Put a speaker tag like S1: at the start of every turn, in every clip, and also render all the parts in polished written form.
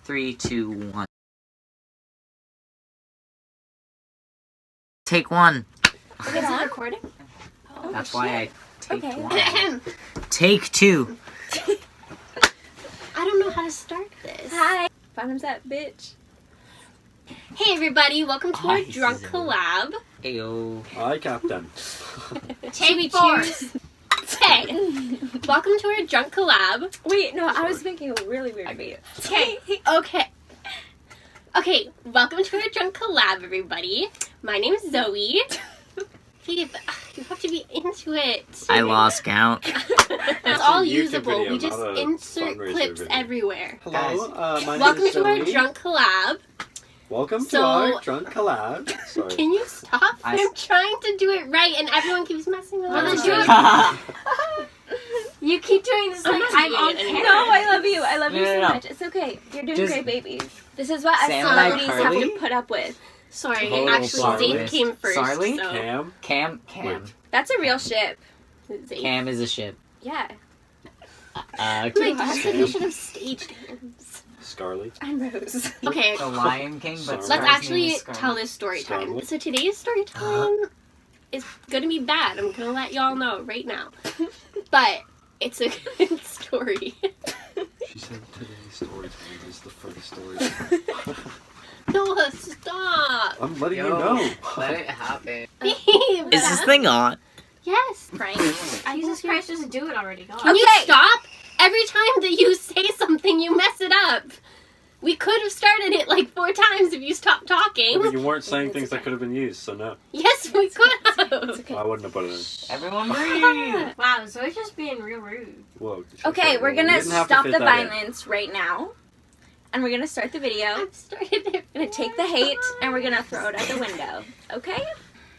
S1: 3, 2, 1. Take 1.
S2: Is it recording?
S3: Oh,
S1: That's why I take
S3: Okay.
S1: 1. Take 2.
S2: I don't know how to start this.
S3: Hi. Bottoms up, bitch.
S2: Hey everybody, welcome to our
S1: Hi,
S2: drunk
S1: Zoe.
S2: collab.
S1: Ayo.
S4: Hi, Captain.
S2: Should we cheers? Hey, welcome to our drunk collab.
S3: Wait, no, I was making a really weird face.
S2: Okay, welcome to our drunk collab, everybody. My name is Zoe. Phoebe, you have to be into it.
S1: I lost count.
S2: It's all
S4: a YouTube
S2: usable.
S4: video,
S2: We just
S4: not a
S2: insert
S4: fundraiser
S2: clips
S4: video.
S2: everywhere.
S4: Hello, my name
S2: Welcome
S4: is
S2: to our
S4: Zoe.
S2: drunk collab.
S4: Welcome
S2: So-
S4: to our drunk collab. Sorry.
S2: Can you stop? I'm trying to do it right, and everyone keeps messing up.
S3: Well, then
S2: Well,
S3: You keep doing this like I'm on
S2: doing it anymore.
S3: No, I love you. I love you so
S1: No.
S3: much. It's okay. You're doing
S1: Just-
S3: great, baby. This is what us
S1: Sam and I
S3: celebrities have
S1: curly?
S3: to put up with.
S2: Sorry,
S4: Total
S2: actually,
S4: sorry.
S2: Zane came first.
S1: Sorry?
S2: So.
S4: Cam.
S1: Cam.
S3: That's a real ship.
S2: Zane.
S1: Cam is a ship.
S3: Yeah.
S2: Mike, you said we
S4: Cam.
S2: should have staged names.
S4: Scarlet.
S3: I'm Rose.
S2: Okay,
S1: The Lion King, but
S4: Let's
S2: let's
S1: Scar's name
S2: actually
S1: is Scar.
S2: tell this story time.
S4: Scarlet.
S2: So today's story time is gonna be bad. I'm gonna let y'all know right now. But it's a good story.
S4: She said today's story time is the first story time.
S2: Noah, stop!
S4: I'm letting
S1: Yo,
S4: you know.
S1: Let it happen.
S2: Babe,
S1: Is this thing on?
S2: Yes.
S5: Jesus Christ, just do it already. God.
S2: Can you
S3: Okay.
S2: stop? Every time that you say something, you mess it up. We could have started it like 4 times if you stopped talking.
S4: But you weren't saying
S3: It's
S4: things that
S3: okay.
S4: could have been used, so no.
S2: Yes, we could
S3: It's
S2: have.
S3: okay.
S4: I wouldn't have put it in.
S1: Everyone breathe.
S5: Wow, so it's just being real rude.
S4: Whoa.
S3: Okay, we're
S4: You
S3: gonna
S4: didn't have to
S3: stop
S4: fit
S3: the
S4: that in.
S3: violence right now. And we're gonna start the video.
S2: I've started it.
S3: We're gonna take the hate and we're gonna throw it out the window. Okay?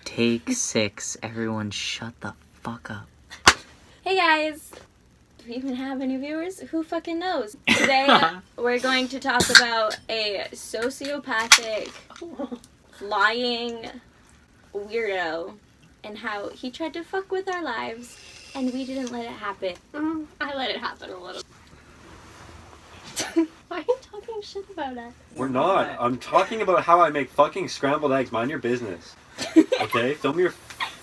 S1: Take 6. Everyone shut the fuck up.
S3: Hey guys! Do we even have any viewers? Who fucking knows? Today we're going to talk about a sociopathic, lying weirdo and how he tried to fuck with our lives and we didn't let it happen.
S2: I let it happen a little. Why are you talking shit about us?
S4: We're not. I'm talking about how I make fucking scrambled eggs. Mind your business. Okay? Film your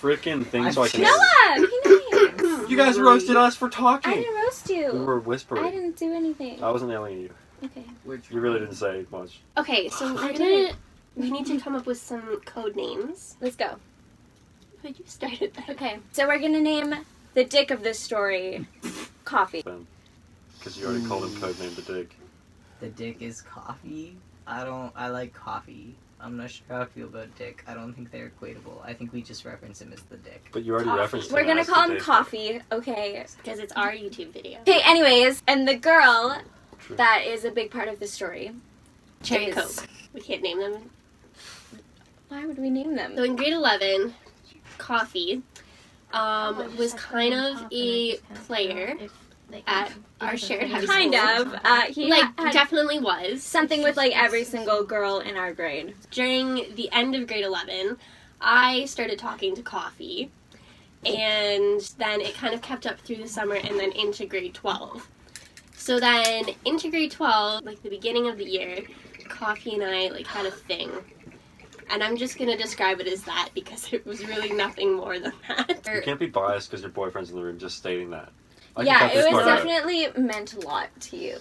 S4: freaking thing so I can.
S3: Noah! Be nice!
S4: You guys roasted us for
S3: I
S4: talking.
S3: didn't roast you.
S4: We were
S3: I
S4: whispering.
S3: didn't do anything.
S4: I wasn't yelling at you.
S3: Okay.
S4: You really didn't say much.
S2: Okay, so
S3: I
S2: we need to come up with some code names.
S3: Let's go.
S2: But you started that.
S3: Okay. So we're gonna name the dick of this story Coffee.
S4: Because you already called him codename the Dick.
S1: The dick is coffee. I like coffee. I'm not sure how I feel about dick. I don't think they're equatable. I think we just reference him as the dick.
S4: But you already
S2: Coffee.
S4: referenced
S3: We're
S4: him
S3: gonna
S4: as
S3: call
S4: the
S3: him
S4: Dick.
S3: Coffee, okay?
S2: Because it's our YouTube video.
S3: Okay, anyways, and the girl
S4: True.
S3: that is a big part of the story.
S2: Cherry
S3: is-
S2: Coke. We can't name them.
S3: Why would we name them?
S2: So in grade 11, Coffee was kind of a player at our shared high school.
S3: Kind of. He
S2: Like,
S3: had
S2: definitely was.
S3: something with like every single girl in our grade.
S2: During the end of grade 11, I started talking to Coffee, and then it kind of kept up through the summer and then into grade 12. So then into grade 12, like the beginning of the year, Coffee and I like had a thing. And I'm just going to describe it as that because it was really nothing more than that.
S4: You can't be biased because your boyfriend's in the room just stating that. I can
S3: Yeah,
S4: cut this
S3: it was
S4: part out.
S3: definitely meant a lot to you.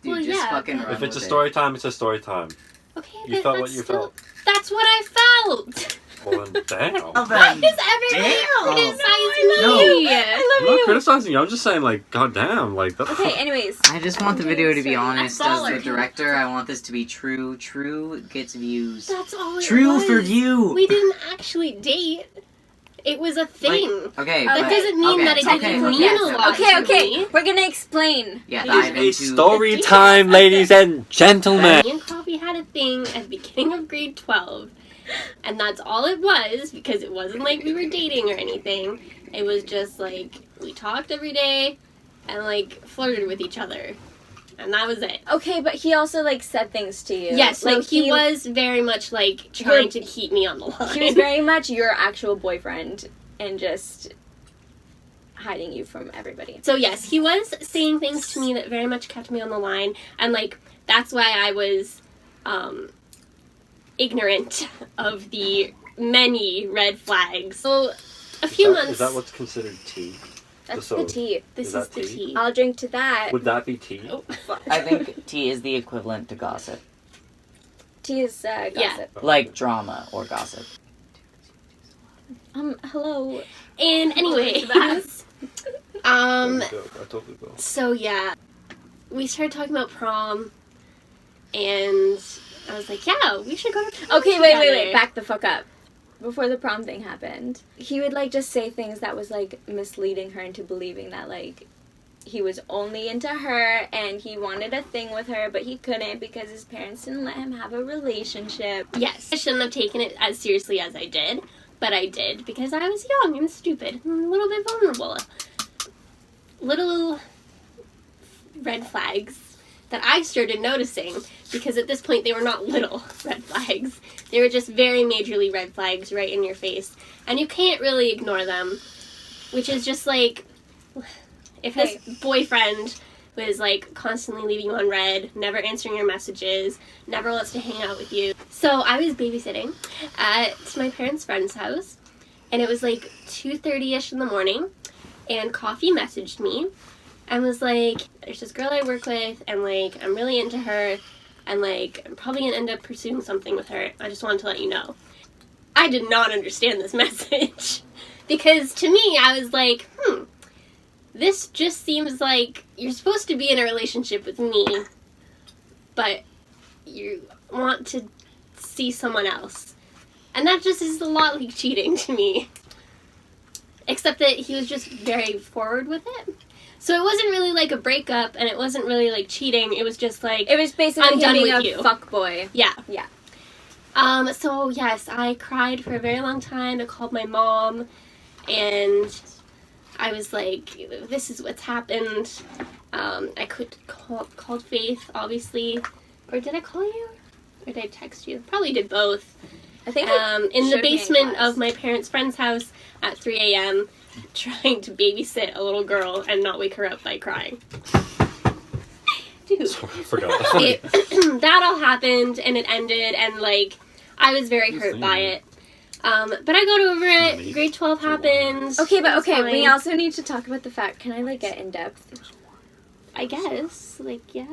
S1: Dude,
S2: Well,
S1: just
S2: yeah,
S1: fucking
S2: but-
S1: run
S4: If it's a
S1: with it.
S4: story time, it's a story time.
S2: Okay,
S4: You
S2: but
S4: felt
S2: that's
S4: what you
S2: still,
S4: felt.
S2: That's what I felt.
S4: Well then, damn.
S1: Well,
S4: I'm
S2: Why
S1: then,
S2: is everybody
S1: dick?
S2: criticizing
S1: No.
S2: me?
S3: I love
S4: not
S3: you.
S4: criticizing you. I'm just saying, like, goddamn, like that's.
S3: Okay, anyways.
S1: I just want the video to be honest. As
S2: baller.
S1: the director, I want this to be true. True gets views.
S2: That's all it
S1: True
S2: was.
S1: for view.
S2: We didn't actually date. It was a thing.
S1: Okay,
S2: That
S1: but-
S2: doesn't mean
S1: okay,
S2: that it
S1: okay,
S2: didn't
S1: okay,
S2: mean a
S1: so-
S2: lot.
S3: Okay,
S2: to
S3: okay.
S2: me.
S3: We're gonna explain.
S1: Yeah,
S4: It
S1: dive
S4: is a
S1: into
S4: story
S2: It's
S4: time, ladies and gentlemen.
S2: Me and Coffee had a thing at the beginning of grade 12. And that's all it was because it wasn't like we were dating or anything. It was just like we talked every day and like flirted with each other. And that was it.
S3: Okay, but he also like said things to you.
S2: Yes, so
S3: like
S2: he was very much like trying to keep me on the line.
S3: He was very much your actual boyfriend, and just hiding you from everybody.
S2: So yes, he was saying things to me that very much kept me on the line, and like that's why I was ignorant of the many red flags. So a few months.
S4: Is that what's considered tea?
S3: That's
S4: So,
S3: the tea.
S2: This
S4: is
S2: is
S4: that
S2: the
S4: tea?
S2: tea.
S3: I'll drink to that.
S4: Would that be tea?
S2: Oh.
S1: I think tea is the equivalent to gossip.
S3: Tea is gossip.
S1: Like drama or gossip.
S3: Hello.
S2: And anyways,
S4: I totally will.
S2: so yeah, we started talking about prom, and I was like, yeah, we should go to prom
S3: Okay, wait.
S2: together.
S3: Back the fuck up. Before the prom thing happened, he would, like, just say things that was, like, misleading her into believing that, like, he was only into her and he wanted a thing with her, but he couldn't because his parents didn't let him have a relationship.
S2: Yes, I shouldn't have taken it as seriously as I did, but I did because I was young and stupid and a little bit vulnerable. Little red flags that I started noticing, because at this point they were not little red flags. They were just very majorly red flags right in your face. And you can't really ignore them. Which is just like, if this boyfriend was like constantly leaving you on red, never answering your messages, never lets to hang out with you. So I was babysitting at my parents' friend's house, and it was like 2:30ish in the morning, and Coffee messaged me and was like, there's this girl I work with, and like I'm really into her, and like I'm probably gonna end up pursuing something with her. I just wanted to let you know. I did not understand this message because to me I was like, this just seems like you're supposed to be in a relationship with me, but you want to see someone else, and that just is a lot like cheating to me. Except that he was just very forward with it. So it wasn't really like a breakup, and it wasn't really like cheating. It was just like,
S3: It was basically
S2: I'm done
S3: him being
S2: with
S3: a
S2: you.
S3: fuckboy.
S2: Yeah.
S3: Yeah.
S2: So yes, I cried for a very long time. I called my mom, and I was like, this is what's happened. I called Faith, obviously. Or did I call you? Or did I text you? Probably did both.
S3: I think
S2: In the
S3: showed me in
S2: basement
S3: class.
S2: of my parents' friend's house at 3 a.m., trying to babysit a little girl and not wake her up by crying. Dude.
S4: Sorry, I forgot.
S2: That all happened, and it ended, and like I was very hurt by it. But I got over it. Grade 12 happened.
S3: Okay, but
S2: It was
S3: okay, we
S2: fine.
S3: also need to talk about the fact. Can I, like, get in depth?
S2: I guess, like, yeah.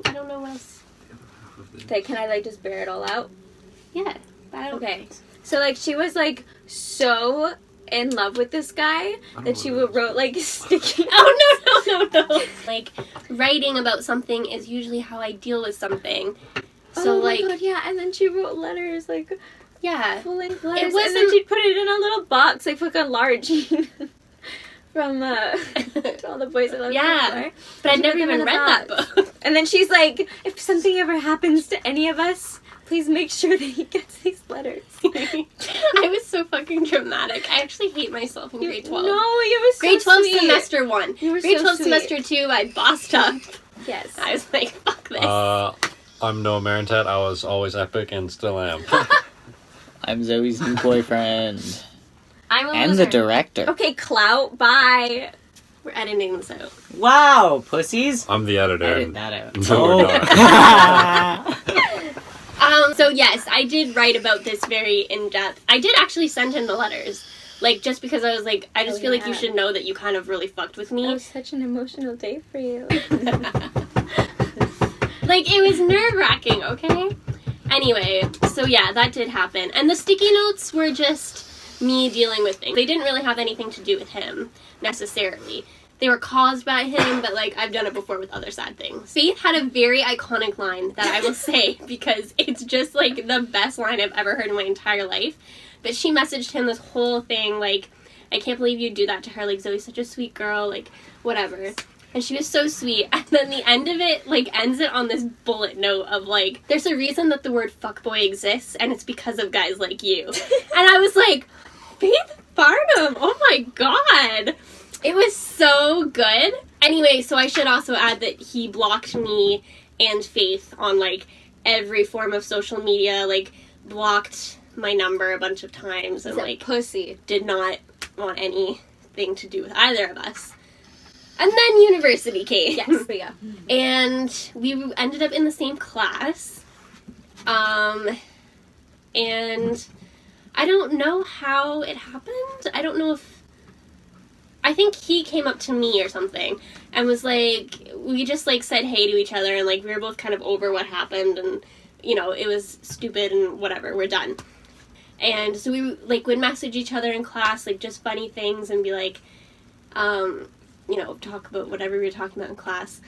S2: I don't know what else.
S3: Okay, can I, like, just bear it all out?
S2: Yeah. I don't.
S3: Okay. So, like, she was, like, so in love with this guy that she wrote, like, sticky.
S2: Oh, no. Like, writing about something is usually how I deal with something. So,
S3: oh my
S2: like,
S3: God, yeah, and then she wrote letters, like,
S2: yeah.
S3: full-length letters, and
S2: wasn't-
S3: then she'd put it in a little box, like, fucking large, from, all the boys that love
S2: Yeah.
S3: before.
S2: But I'd
S3: She
S2: never
S3: put them in
S2: even
S3: a
S2: read that
S3: box.
S2: book.
S3: And then she's like, if something ever happens to any of us, please make sure that he gets these letters.
S2: I was so fucking dramatic. I actually hate myself in grade 12.
S3: No, you were so
S2: Grade 12
S3: sweet.
S2: semester 1.
S3: You were
S2: Grade
S3: so
S2: 12
S3: sweet.
S2: semester 2, I bossed up.
S3: Yes.
S2: I was like, fuck this.
S4: I'm Noah Marintat. I was always epic and still am.
S1: I'm Zoe's new boyfriend.
S5: I'm a
S1: And
S5: loser.
S1: the director.
S3: Okay, clout, bye.
S2: We're editing this out.
S1: Wow, pussies.
S4: I'm the editor.
S1: Edit that out.
S4: No, we're not.
S2: So yes, I did write about this very in-depth. I did actually send him the letters. Like, just because I was like, I just feel like you
S3: yeah.
S2: should know that you kind of really fucked with
S3: That
S2: me.
S3: was such an emotional day for you.
S2: Like, it was nerve-wracking, okay? Anyway, so yeah, that did happen. And the sticky notes were just me dealing with things. They didn't really have anything to do with him, necessarily. They were caused by him, but, like, I've done it before with other sad things. Faith had a very iconic line that I will say because it's just, like, the best line I've ever heard in my entire life. But she messaged him this whole thing, like, I can't believe you'd do that to her. Like, Zoe's such a sweet girl, like, whatever. And she was so sweet. And then the end of it, like, ends it on this bullet note of, like, there's a reason that the word fuckboy exists, and it's because of guys like you. And I was like, Faith Farnham, oh my god. It was so good. Anyway, so I should also add that he blocked me and Faith on, like, every form of social media, like, blocked my number a bunch of times, and,
S3: He's a
S2: like,
S3: pussy.
S2: did not want any thing to do with either of us. And then university came.
S3: Yes, we go.
S2: And we ended up in the same class. And I don't know how it happened. I don't know if... I think he came up to me or something and was like... We just, like, said hey to each other and, like, we were both kind of over what happened and, you know, it was stupid and whatever. We're done. And so we, like, would message each other in class, like, just funny things and be like, you know, talk about whatever we were talking about in class.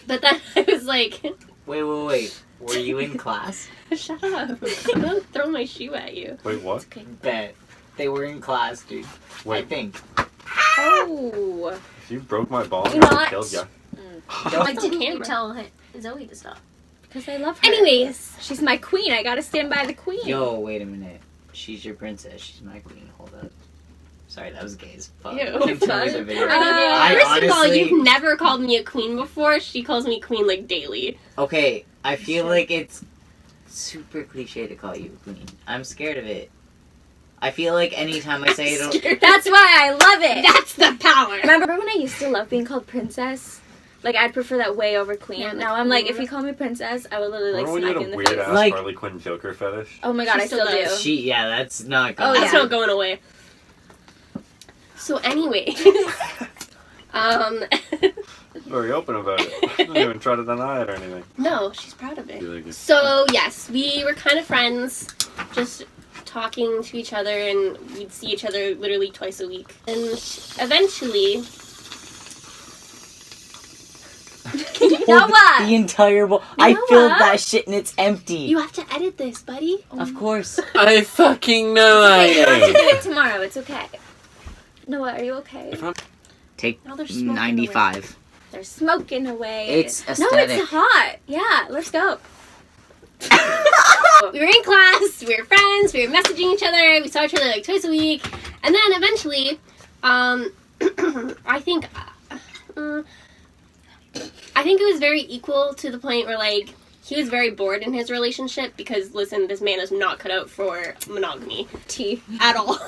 S2: But then I was like...
S1: Wait. Were you in class?
S2: Shut up. I'm gonna throw my shoe at you.
S4: Wait, what?
S3: Okay.
S1: Bet. They were in class, dude. I
S4: Wait,
S1: think.
S3: Oh.
S4: if you broke my ball, I
S3: Not-
S4: would have killed you.
S5: Why
S2: the
S5: didn't you
S2: camera.
S5: tell Zoe to stop?
S3: Because I love her.
S2: Anyways.
S3: She's my queen. I gotta stand by the queen.
S1: Yo, wait a minute. She's your princess. She's my queen. Hold up. Sorry, that was gay as fuck.
S2: Ew.
S1: Can't tell there's a video.
S2: First
S1: I
S2: of all,
S1: honestly-
S2: you've never called me a queen before. She calls me queen, like, daily.
S1: Okay, I feel like it's super cliche to call you a queen. I'm scared of it. I feel like anytime I say it,
S3: That's why I love it.
S2: That's the power.
S3: Remember when I used to love being called princess? Like, I'd prefer that way over queen.
S2: Yeah,
S3: now
S2: like,
S3: I'm like,
S2: queen.
S3: if you call me princess, I would literally, like,
S4: Remember when you
S3: smack
S4: had
S3: you in
S4: a
S3: the
S4: weird
S3: face.
S4: ass
S1: Like-
S4: Harley Quinn Joker fetish?
S3: Oh my god,
S2: She
S3: I
S2: still
S3: still
S2: does.
S3: do.
S1: that's not
S3: Oh,
S1: going
S3: yeah.
S2: That's not going away. So anyway.
S4: Very open about it. Didn't even try to deny it or anything.
S2: No, she's proud of it.
S4: You like it?
S2: So, yes, we were kind of friends, just talking to each other, and we'd see each other literally twice a week. And eventually...
S3: Noah!
S1: The entire bowl. I
S3: Noah?
S1: filled that shit and it's empty.
S2: You have to edit this, buddy.
S1: Of course.
S6: I fucking know I
S3: Okay, you have to
S6: am.
S3: do it tomorrow. It's okay. Noah, are you okay?
S4: If I'm
S1: Take
S2: Now there's smoke
S1: 95.
S3: They're smoking away.
S1: It's
S3: No,
S1: aesthetic.
S3: it's hot. Yeah, let's go.
S2: We were in class, we were friends, we were messaging each other, we saw each other like twice a week, and then eventually, I think it was very equal to the point where, like, he was very bored in his relationship because, listen, this man is not cut out for monogamy at all.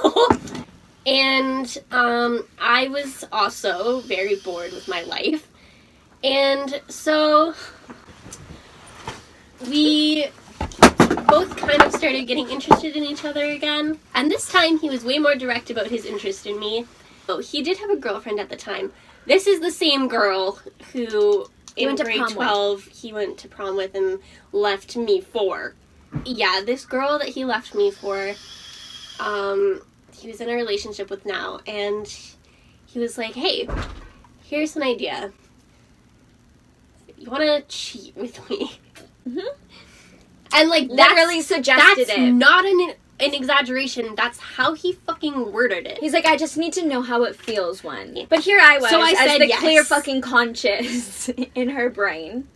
S2: And I was also very bored with my life. And so we both kind of started getting interested in each other again. And this time he was way more direct about his interest in me. Oh, he did have a girlfriend at the time. This is the same girl who
S3: He
S2: in
S3: went to
S2: grade
S3: prom with.
S2: 12 he went to prom with and left me for. Yeah, this girl that he left me for, he was in a relationship with now, and he was like, hey, here's an idea. You want to cheat with me?
S3: Mhm.
S2: And, like,
S3: Literally suggested
S2: that's
S3: it.
S2: not an exaggeration. That's how he fucking worded it.
S3: He's like, I just need to know how it feels one. But here I was,
S2: So I
S3: as
S2: said
S3: the
S2: yes.
S3: clear fucking conscious in her brain.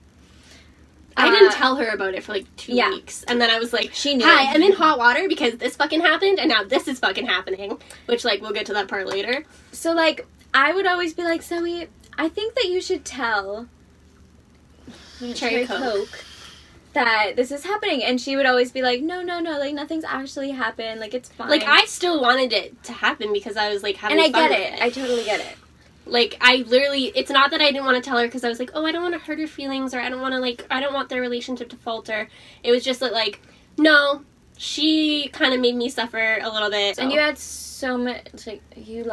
S2: I didn't tell her about it for, like, 2
S3: yeah.
S2: weeks. And then I was like,
S3: She knew.
S2: hi, I'm in hot water because this fucking happened, and now this is fucking happening. Which, like, we'll get to that part later.
S3: So, like, I would always be like, Zoe, I think that you should tell
S2: Cherry Coke
S3: that this is happening. And she would always be like, no, like, nothing's actually happened. Like, it's fine.
S2: Like, I still wanted it to happen because I was, like, having
S3: And I
S2: fun
S3: get
S2: with
S3: it. I totally get it.
S2: Like, I literally, it's not that I didn't want to tell her because I was like, oh, I don't want to hurt her feelings or I don't want to, like, I don't want their relationship to falter. It was just like, no, she kind of made me suffer a little bit.
S3: And
S2: so-
S3: you had so much, like, you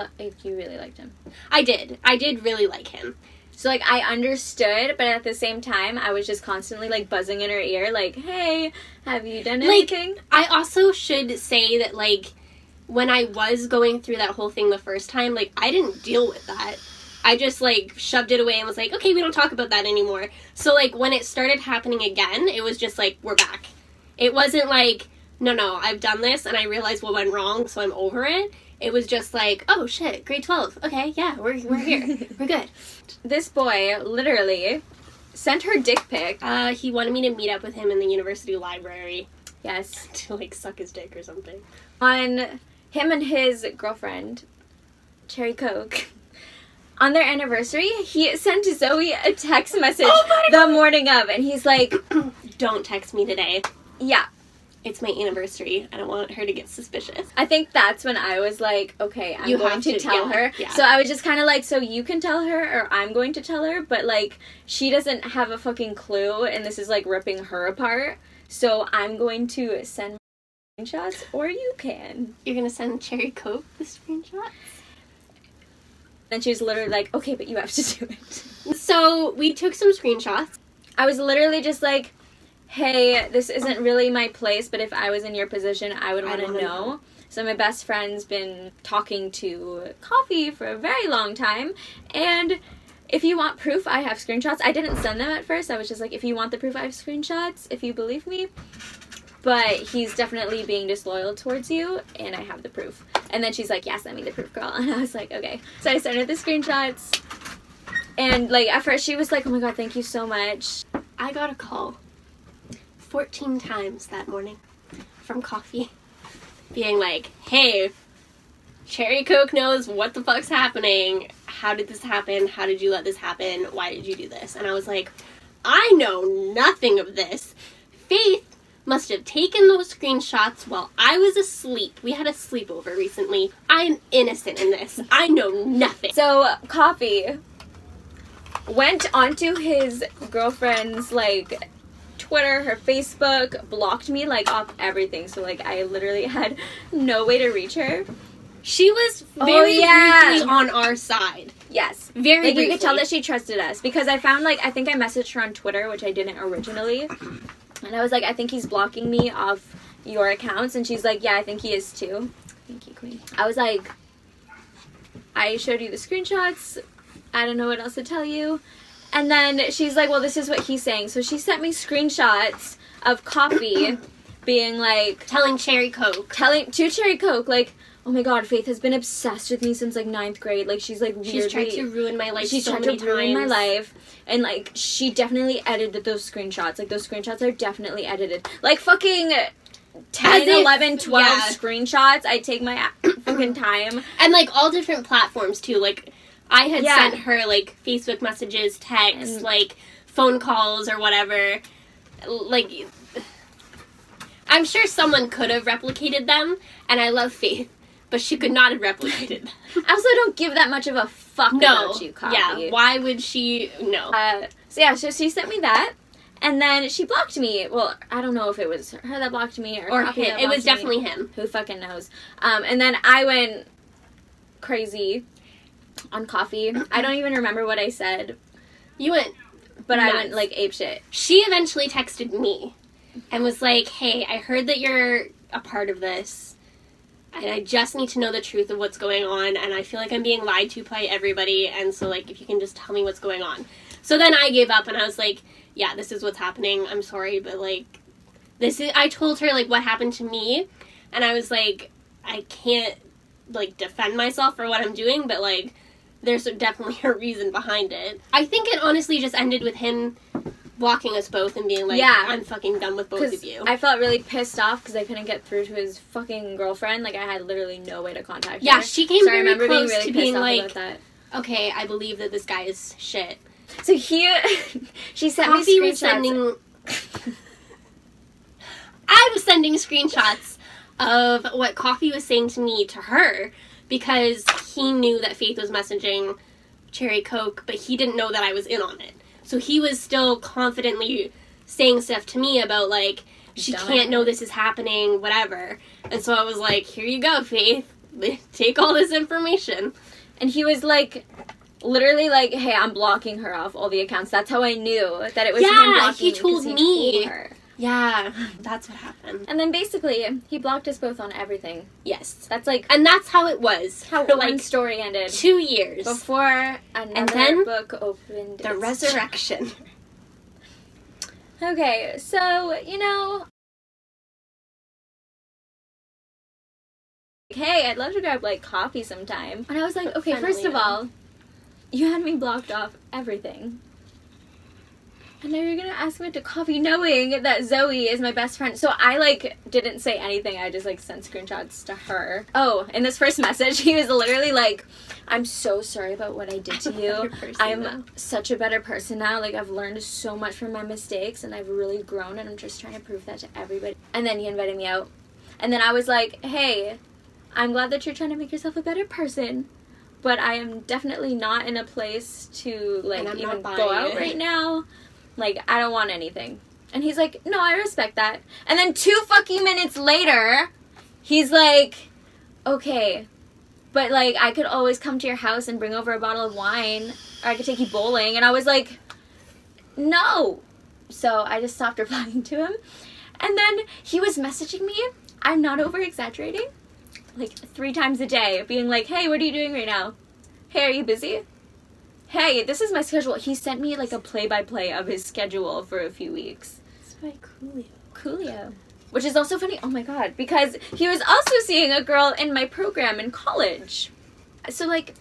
S3: really liked him.
S2: I did really like him.
S3: So, like, I understood, but at the same time, I was just constantly, like, buzzing in her ear, like, hey, have you done
S2: Like,
S3: anything?
S2: I also should say that, like, when I was going through that whole thing the first time, like, I didn't deal with that. I just, like, shoved it away and was like, okay, we don't talk about that anymore. So, like, when it started happening again, it was just like, we're back. It wasn't like, no, I've done this and I realized what went wrong, so I'm over it. It was just like, oh, shit, grade 12. Okay, yeah, we're here. We're good.
S3: This boy literally sent her dick pic.
S2: He wanted me to meet up with him in the university library
S3: Yes.
S2: to, like, suck his dick or something.
S3: On him and his girlfriend, Cherry Coke. On their anniversary, he sent Zoe a text message
S2: Oh my
S3: the morning of, and he's like,
S2: Don't text me today.
S3: yeah.
S2: it's my anniversary. I don't want her to get suspicious.
S3: I think that's when I was like, okay, I'm
S2: You
S3: going
S2: have
S3: to
S2: to,
S3: tell
S2: yeah,
S3: her.
S2: yeah.
S3: So I was just kind of like, so you can tell her or I'm going to tell her, but like she doesn't have a fucking clue and this is like ripping her apart. So I'm going to send screenshots or you can.
S2: You're gonna send Cherry Coke the screenshot?
S3: Then she was literally like, okay, but you have to do it.
S2: So we took some screenshots.
S3: I was literally just like, hey, this isn't really my place, but if I was in your position, I would want to know. So my best friend's been talking to Coffee for a very long time, and if you want proof, I have screenshots. I didn't send them at first. I was just like, if you want the proof, I have screenshots, if you believe me. But he's definitely being disloyal towards you, and I have the proof. And then she's like, yeah, send me the proof, girl. And I was like, okay. So I sent her the screenshots, and like at first she was like, oh my god, thank you so much.
S2: I got a call 14 times that morning from Coffee being like, hey, Cherry Coke knows what the fuck's happening. How did this happen? How did you let this happen? Why did you do this? And I was like, I know nothing of this. Faith must have taken those screenshots while I was asleep. We had a sleepover recently. I'm innocent in this. I know nothing.
S3: So Coffee went onto his girlfriend's like Twitter, her Facebook, blocked me like off everything. So like I literally had no way to reach her.
S2: She was very briefly on our side.
S3: Yes.
S2: Very
S3: like
S2: briefly.
S3: you could tell that she trusted us because I found like I think I messaged her on Twitter, which I didn't originally. And I was like, I think he's blocking me off your accounts, and she's like, yeah, I think he is too. Thank you, Queen. I was like, I showed you the screenshots. I don't know what else to tell you. And then she's like, well, this is what he's saying. So she sent me screenshots of Coffee being like...
S2: telling Cherry Coke.
S3: To Cherry Coke, like, oh my god, Faith has been obsessed with me since like 9th grade. Like, she's like weirdly...
S2: She's tried to ruin my life
S3: She's
S2: so
S3: tried
S2: many
S3: to ruin my
S2: times.
S3: life. And like, she definitely edited those screenshots. Like, those screenshots are definitely edited. Like, fucking... 10, 11, 12
S2: yeah.
S3: screenshots. I take my fucking time.
S2: And, like, all different platforms, too. Like, I had
S3: Yeah.
S2: sent her, like, Facebook messages, texts,
S3: And-
S2: like, phone calls or whatever. Like, I'm sure someone could have replicated them, and I love Faith, but she could not have replicated them.
S3: I also don't give that much of a fuck
S2: No.
S3: about you, Coffee.
S2: Yeah, why would she... No.
S3: So she sent me that. And then she blocked me. Well, I don't know if it was her that blocked me or Coffee that
S2: it was
S3: blocked me.
S2: definitely him.
S3: Who fucking knows? And then I went crazy on Coffee. I don't even remember what I said,
S2: You went...
S3: but I
S2: nuts.
S3: went like apeshit.
S2: She eventually texted me and was like, hey, I heard that you're a part of this, and I just need to know the truth of what's going on, and I feel like I'm being lied to by everybody, and so, like, if you can just tell me what's going on. So then I gave up, and I was like, yeah, this is what's happening. I'm sorry, but, like, I told her, like, what happened to me, and I was like, I can't, like, defend myself for what I'm doing, but, like, there's definitely a reason behind it. I think it honestly just ended with him blocking us both and being like,
S3: Yeah.
S2: I'm fucking done with both of you.
S3: I felt really pissed off because I couldn't get through to his fucking girlfriend. Like, I had literally no way to contact her.
S2: Yeah, she came
S3: so I
S2: very
S3: remember
S2: close
S3: being really
S2: to
S3: pissed
S2: being
S3: off
S2: like,
S3: about that.
S2: okay, I believe that this guy is shit.
S3: So she sent me
S2: Coffee
S3: screenshots.
S2: was sending... I was sending screenshots of what Coffee was saying to me to her because he knew that Faith was messaging Cherry Coke, but he didn't know that I was in on it. So he was still confidently saying stuff to me about, like, she can't know this is happening, whatever. And so I was like, here you go, Faith. Take all this information.
S3: And he was like, literally like, hey, I'm blocking her off all the accounts. That's how I knew that it was him blocking
S2: he told me.
S3: told her.
S2: Yeah, that's what happened.
S3: And then basically, he blocked us both on everything.
S2: Yes.
S3: That's like
S2: And that's how it was.
S3: how
S2: for,
S3: one
S2: like,
S3: story ended.
S2: 2 years.
S3: Before another
S2: then
S3: book opened.
S2: The
S3: its-
S2: resurrection.
S3: Okay, so, you know... Hey, I'd love to grab, like, coffee sometime. And I was like, okay,
S2: Finally,
S3: first of all, you had me blocked off everything. and now you're gonna ask me to coffee knowing that Zoe is my best friend. So I, like, didn't say anything. I just, like, sent screenshots to her. Oh, in this first message, he was literally like, I'm so sorry about what I did to you. I'm such a better person now. Like, I've learned so much from my mistakes, and I've really grown, and I'm just trying to prove that to everybody. And then he invited me out. And then I was like, hey, I'm glad that you're trying to make yourself a better person, but I am definitely not in a place to, like, even go out right now. Like, I don't want anything. And he's like, no, I respect that. And then 2 fucking minutes later, he's like, okay, but, like, I could always come to your house and bring over a bottle of wine, or I could take you bowling. And I was like, no. So I just stopped replying to him. And then he was messaging me, I'm not over-exaggerating, like 3 times a day, being like, hey, what are you doing right now? Hey, are you busy? Hey, this is my schedule. He sent me, like, a play-by-play of his schedule for a few weeks.
S2: It's by Coolio.
S3: Coolio. Which is also funny, oh my god, because he was also seeing a girl in my program in college. So, like,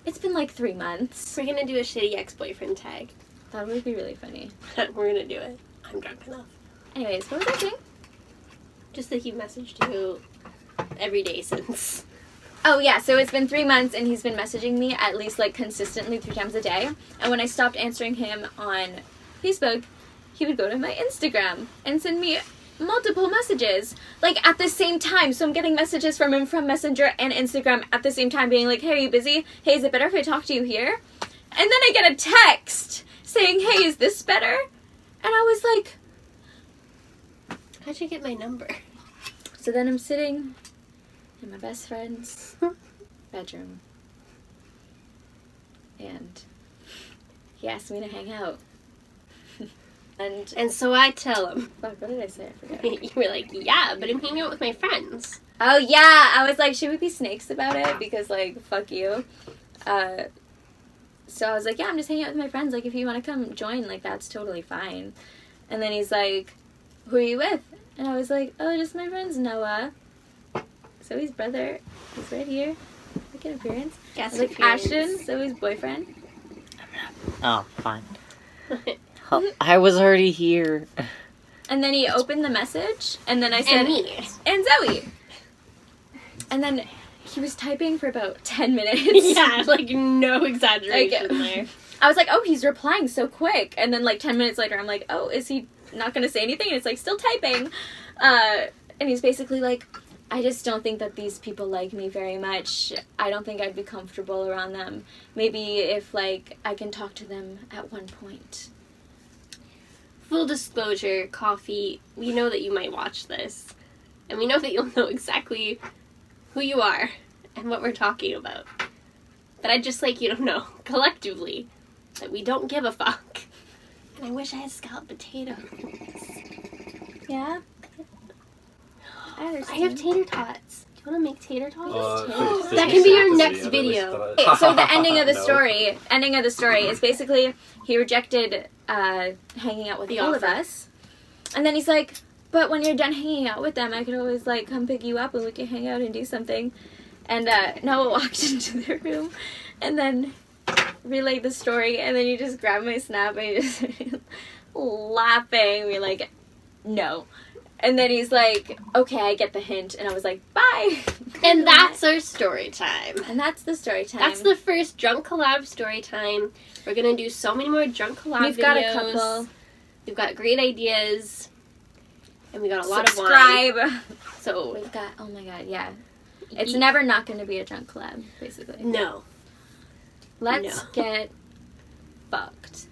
S3: it's been, like, 3 months.
S2: We're gonna do a shitty ex-boyfriend tag.
S3: That would be really funny.
S2: We're gonna do it. I'm drunk enough.
S3: Anyways, what was I saying?
S2: Just that he messaged you every day since.
S3: Oh, yeah, so it's been 3 months, and he's been messaging me at least, like, consistently 3 times a day. And when I stopped answering him on Facebook, he would go to my Instagram and send me multiple messages, like, at the same time. So I'm getting messages from him from Messenger and Instagram at the same time, being like, hey, are you busy? Hey, is it better if I talk to you here? And then I get a text saying, hey, is this better? And I was like,
S2: how'd you get my number?
S3: so then I'm sitting in my best friend's bedroom, and he asked me to hang out.
S2: And so I tell him.
S3: Fuck, what did I say? I forget.
S2: You were like, yeah, but I'm hanging out with my friends.
S3: Oh, yeah! I was like, should we be snakes about it? Because, like, fuck you. So I was like, yeah, I'm just hanging out with my friends. Like, if you want to come join, like, that's totally fine. And then he's like, who are you with? And I was like, oh, just my friends, Noah. Zoe's brother. He's right here. Make an appearance.
S2: Guest
S3: Like,
S2: appearance.
S3: Ashton, Zoe's boyfriend.
S6: Oh, fine. Oh, I was already here.
S3: And then he opened the message, and then I said,
S2: And me.
S3: and Zoe. And then he was typing for about 10 minutes.
S2: Yeah, like, no exaggeration there.
S3: I was like, oh, he's replying so quick. And then, like, 10 minutes later, I'm like, oh, is he not going to say anything? And it's, like, still typing. And he's basically like, I just don't think that these people like me very much. I don't think I'd be comfortable around them. Maybe if, like, I can talk to them at one point.
S2: Full disclosure, Coffee, we know that you might watch this. And we know that you'll know exactly who you are and what we're talking about. But I'd just like you to know, collectively, that we don't give a fuck. And I wish I had scalloped potatoes.
S3: Yeah? I
S2: I
S3: understand.
S2: have tater tots. Do you want to make tater tots?
S3: That
S2: That can be your next video.
S3: Okay, so the ending of the
S4: No.
S3: story is basically he rejected hanging out with
S2: The
S3: all of
S2: offer.
S3: us, and then he's like, but when you're done hanging out with them, I could always, like, come pick you up and we can hang out and do something. And Noah walked into their room and then relayed the story, and then he just grabbed my snap and he just started laughing. We're like, no. And then he's like, okay, I get the hint. And I was like, bye.
S2: And that's our story time.
S3: And that's the story time.
S2: That's the first drunk collab story time. We're gonna do so many more drunk collab
S3: We've
S2: videos.
S3: got a couple.
S2: We've got great ideas. And we got a lot of wine.
S3: Subscribe.
S2: So,
S3: We've got, oh my god, yeah. It's never not going to be a drunk collab, basically.
S2: no.
S3: Let's
S2: No.
S3: get fucked.